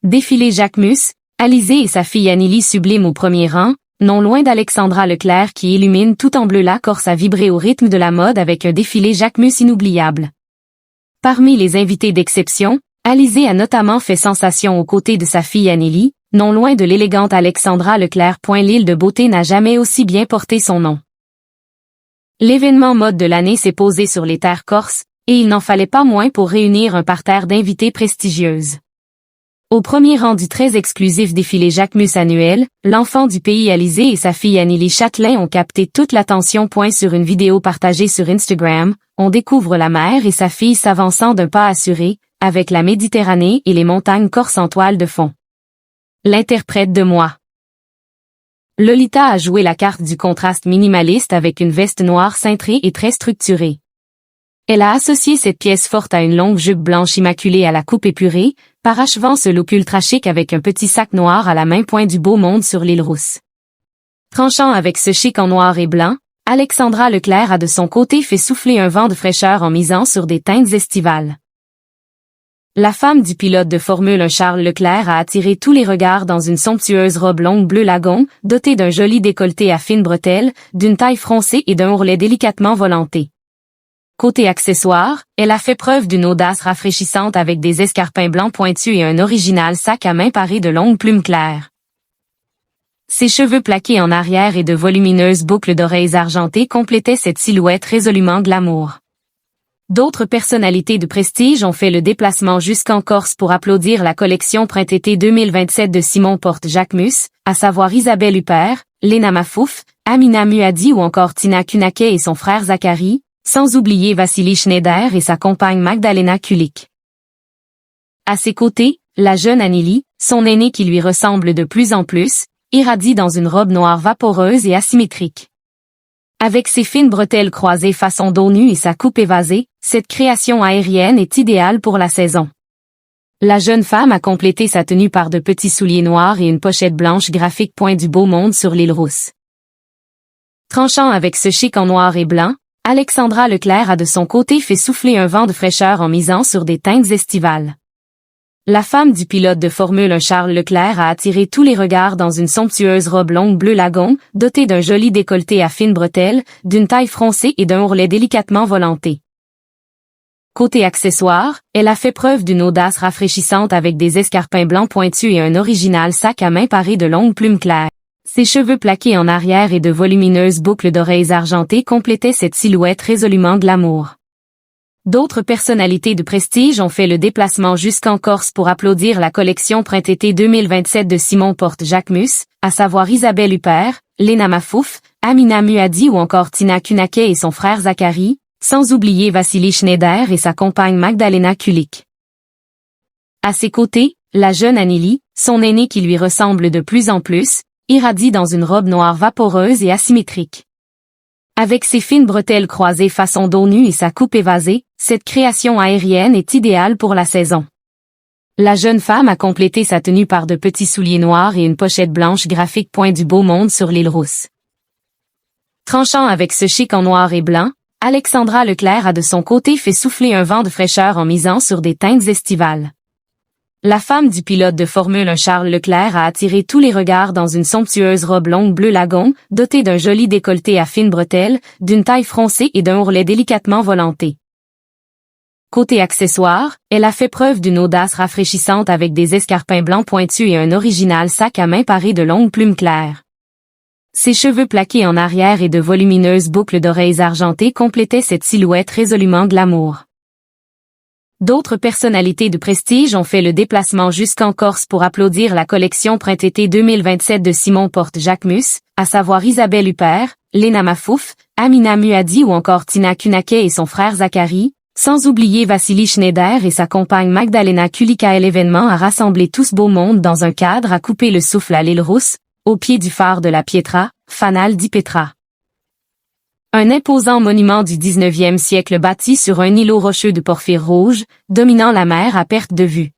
Défilé Jacquemus, Alizée et sa fille Anneli subliment au premier rang, non loin d'Alexandra Leclerc qui illumine tout en bleu la Corse à vibrer au rythme de la mode avec un défilé Jacquemus inoubliable. Parmi les invités d'exception, Alizée a notamment fait sensation aux côtés de sa fille Anneli, non loin de l'élégante Alexandra Leclerc. L'île de beauté n'a jamais aussi bien porté son nom. L'événement mode de l'année s'est posé sur les terres corses, et il n'en fallait pas moins pour réunir un parterre d'invités prestigieuses. Au premier rang du très exclusif défilé Jacquemus annuel, l'enfant du pays Alizée et sa fille Anneli Châtelain ont capté toute l'attention. Sur une vidéo partagée sur Instagram, on découvre la mère et sa fille s'avançant d'un pas assuré, avec la Méditerranée et les montagnes corses en toile de fond. L'interprète de moi. Lolita a joué la carte du contraste minimaliste avec une veste noire cintrée et très structurée. Elle a associé cette pièce forte à une longue jupe blanche immaculée à la coupe épurée, parachevant ce look ultra chic avec un petit sac noir à la main. Du beau monde sur l'île rousse. Tranchant avec ce chic en noir et blanc, Alexandra Leclerc a de son côté fait souffler un vent de fraîcheur en misant sur des teintes estivales. La femme du pilote de Formule 1 Charles Leclerc a attiré tous les regards dans une somptueuse robe longue bleu lagon, dotée d'un joli décolleté à fines bretelles, d'une taille froncée et d'un ourlet délicatement volanté. Côté accessoires, elle a fait preuve d'une audace rafraîchissante avec des escarpins blancs pointus et un original sac à main paré de longues plumes claires. Ses cheveux plaqués en arrière et de volumineuses boucles d'oreilles argentées complétaient cette silhouette résolument glamour. D'autres personnalités de prestige ont fait le déplacement jusqu'en Corse pour applaudir la collection printemps-été 2027 de Simon Porte Jacquemus, à savoir Isabelle Huppert, Lena Mafouf, Amina Muaddi ou encore Tina Kunackay et son frère Zachary, sans oublier Vassili Schneider et sa compagne Magdalena Kulik. À ses côtés, la jeune Anneli, son aînée qui lui ressemble de plus en plus, irradie dans une robe noire vaporeuse et asymétrique. Avec ses fines bretelles croisées façon dos nu et sa coupe évasée, cette création aérienne est idéale pour la saison. La jeune femme a complété sa tenue par de petits souliers noirs et une pochette blanche graphique. Du beau monde sur l'île rousse. Tranchant avec ce chic en noir et blanc, Alexandra Leclerc a de son côté fait souffler un vent de fraîcheur en misant sur des teintes estivales. La femme du pilote de Formule 1 Charles Leclerc a attiré tous les regards dans une somptueuse robe longue bleu lagon, dotée d'un joli décolleté à fines bretelles, d'une taille froncée et d'un ourlet délicatement volanté. Côté accessoires, elle a fait preuve d'une audace rafraîchissante avec des escarpins blancs pointus et un original sac à main paré de longues plumes claires. Ses cheveux plaqués en arrière et de volumineuses boucles d'oreilles argentées complétaient cette silhouette résolument glamour. D'autres personnalités de prestige ont fait le déplacement jusqu'en Corse pour applaudir la collection printemps-été 2027 de Simon Porte Jacquemus, à savoir Isabelle Huppert, Lena Mafouf, Amina Muaddi ou encore Tina Kunackay et son frère Zachary, sans oublier Vassili Schneider et sa compagne Magdalena Kulik. À ses côtés, la jeune Anneli, son aînée qui lui ressemble de plus en plus, irradie dans une robe noire vaporeuse et asymétrique. Avec ses fines bretelles croisées façon dos nu et sa coupe évasée, cette création aérienne est idéale pour la saison. La jeune femme a complété sa tenue par de petits souliers noirs et une pochette blanche graphique. Du beau monde sur l'île rousse. Tranchant avec ce chic en noir et blanc, Alexandra Leclerc a de son côté fait souffler un vent de fraîcheur en misant sur des teintes estivales. La femme du pilote de Formule 1 Charles Leclerc a attiré tous les regards dans une somptueuse robe longue bleu lagon, dotée d'un joli décolleté à fines bretelles, d'une taille froncée et d'un ourlet délicatement volanté. Côté accessoires, elle a fait preuve d'une audace rafraîchissante avec des escarpins blancs pointus et un original sac à main paré de longues plumes claires. Ses cheveux plaqués en arrière et de volumineuses boucles d'oreilles argentées complétaient cette silhouette résolument glamour. D'autres personnalités de prestige ont fait le déplacement jusqu'en Corse pour applaudir la collection printemps-été 2027 de Simon Porte Jacquemus, à savoir Isabelle Huppert, Lena Mafouf, Amina Muaddi ou encore Tina Kunackay et son frère Zachary, sans oublier Vassili Schneider et sa compagne Magdalena Kulik. L'événement a rassemblé tout ce beau monde dans un cadre à couper le souffle à l'île rousse, au pied du phare de la Pietra, Fanal di Petra. Un imposant monument du 19e siècle bâti sur un îlot rocheux de porphyre rouge, dominant la mer à perte de vue.